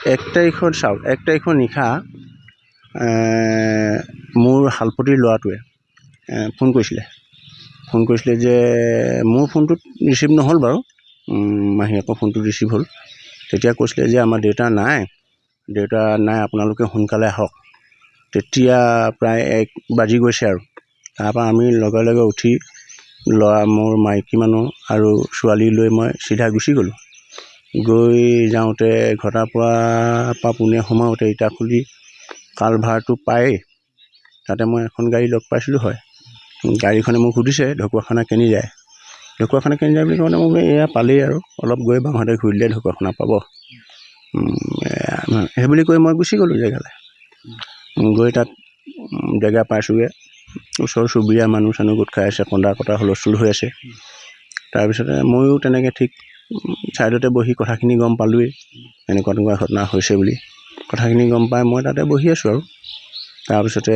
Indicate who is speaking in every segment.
Speaker 1: 1 তাৰিখত চাওক 1 তাৰিখৰ নিশা মোৰ হালপতিৰ ল'ৰাটোৱে ফোন কৰিছিলে যে মোৰ ফোনটোত ৰিচিভ নহ'ল বাৰু মাহীয়েকৰ ফোনটোত ৰিচিভ হ'ল তেতিয়া কৈছিলে যে আমাৰ দেউতা নাই আপোনালোকে সোনকালে আহক তেতিয়া প্ৰায় 1 বাজি গৈছে আৰু তাৰপৰা আমি লগে লগে উঠি ল'ৰা মোৰ মাইকী মানুহ আৰু ছোৱালী লৈ মই চিধা গুচি গ'লোঁ গৈ যাওঁতে ঘটাৰ পৰা পোনে সোমাওঁতে ইটাখুলি কালভাৰটো পায়েই তাতে মই এখন গাড়ী লগ পাইছিলোঁ হয় গাড়ীখনে মোক সুধিছে ঢকুৱাখানা কেনি যায় বুলি কওঁতে মোক এয়া পালেই আৰু অলপ গৈ বাওঁহাতে ঘূৰি দিলে ঢকুৱাখানা পাব সেই বুলি কৈ মই গুচি গ'লোঁ জেগালৈ গৈ তাত জেগা পাইছোঁগৈ ওচৰ চুবুৰীয়া মানুহ চানুহ গোট খাই আছে কন্দা কটা হুলস্থুল হৈ আছে তাৰপিছতে ময়ো তেনেকৈ ঠিক ছাইডতে বহি কথাখিনি গম পালোঁৱেই এনেকুৱা ঘটনা হৈছে বুলি কথাখিনি গম পাই মই তাতে বহি আছোঁ আৰু তাৰপিছতে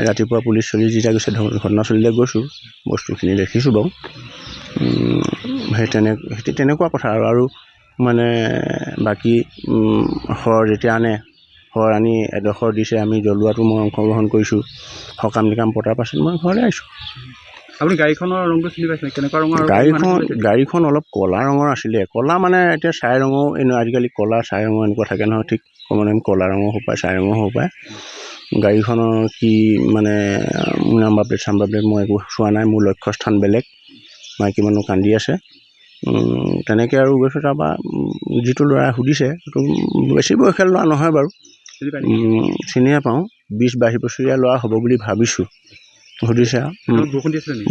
Speaker 1: ৰাতিপুৱা পুলিচ চলি যেতিয়া গৈছে ঘটনাস্থলীলৈ গৈছোঁ বস্তুখিনি দেখিছোঁ বাৰু সেই তেনেকুৱা কথা আৰু মানে বাকী শৰ যেতিয়া আনি এডোখৰ দিছে আমি জ্বলোৱাটো মই অংশগ্ৰহণ কৰিছোঁ সকাম নিকাম পতাৰ পাছত মই ঘৰলৈ আহিছোঁ
Speaker 2: আপুনি গাড়ীখনৰ ৰংটো চিনি পাইছে কেনেকুৱা ৰঙৰ
Speaker 1: গাড়ীখন অলপ ক'লা ৰঙৰ আছিলে ক'লা মানে এতিয়া ছাই ৰঙৰ আজিকালি ক'লা ছাই ৰঙৰ এনেকুৱা থাকে নহয় ঠিক মানে ক'লা ৰঙৰ হ'ব পাৰে ছাই ৰঙৰ হ'ব পাৰে গাড়ীখনৰ কি মানে নাম্বাৰ প্লেট মই একো চোৱা নাই মোৰ লক্ষ্যস্থান বেলেগ মাইকী মানুহ কান্দি আছে তেনেকৈ আৰু গৈছোঁ তাৰপৰা যিটো ল'ৰাই সুধিছে সেইটো বেছি বয়সীয়াল ল'ৰা নহয় বাৰু চিনিয়ে পাওঁ 20-22 বছৰীয়া ল'ৰা হ'ব বুলি ভাবিছোঁ সুধিছে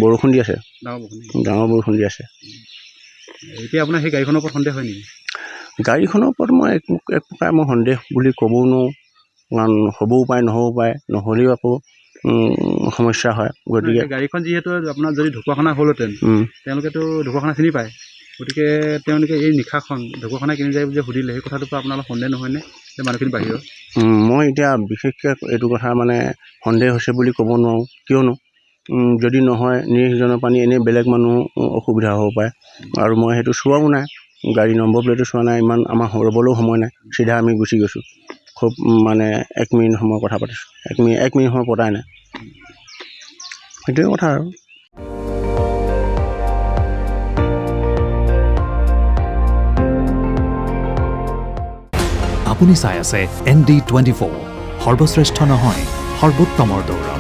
Speaker 1: বৰষুণ দি আছে ডাঙৰ বৰষুণ দি আছে
Speaker 2: এতিয়া আপোনাৰ সেই গাড়ীখনৰ ওপৰত সন্দেহ হয় নেকি
Speaker 1: গাড়ীখনৰ ওপৰত মই এক প্ৰকাৰ মই সন্দেহ বুলি ক'বও নোৱাৰোঁ কাৰণ হ'বও পাৰে নহ'বও পাৰে নহ'লেও আকৌ সমস্যা হয় গতিকে
Speaker 2: গাড়ীখন যিহেতু আপোনাৰ যদি ঢকুৱাখানা হ'লহেঁতেন তেওঁলোকেতো ঢকুৱাখানা চিনি পায় গতিকে তেওঁলোকে এই নিশাখন ঢকুৱাখানা কেনি যায় বুলি সুধিলে সেই কথাটোৰ পৰা আপোনাৰ অলপ সন্দেহ নহয়নে যে মানুহখিনি বাহিৰৰ
Speaker 1: মই এতিয়া বিশেষকৈ এইটো কথা মানে সন্দেহ হৈছে বুলি ক'ব নোৱাৰোঁ কিয়নো যদি নহয় নিৰ্জনৰ পানী এনেই বেলেগ মানুহ অসুবিধা হ'ব পাৰে আৰু মই সেইটো চোৱাও নাই গাড়ী নম্বৰ প্লেটো চোৱা নাই ইমান আমাৰ ৰ'বলৈও সময় নাই চিধা আমি গুচি গৈছোঁ খুব মানে 1 মিনিট সময় কথা পাতিছোঁ 1 মিনিট সময় পতাই নাই সেইটোৱে কথা আৰু
Speaker 3: আপুনি চাই আছে ND24 সৰ্বশ্ৰেষ্ঠ নহয় সৰ্বোত্তমৰ দৌৰ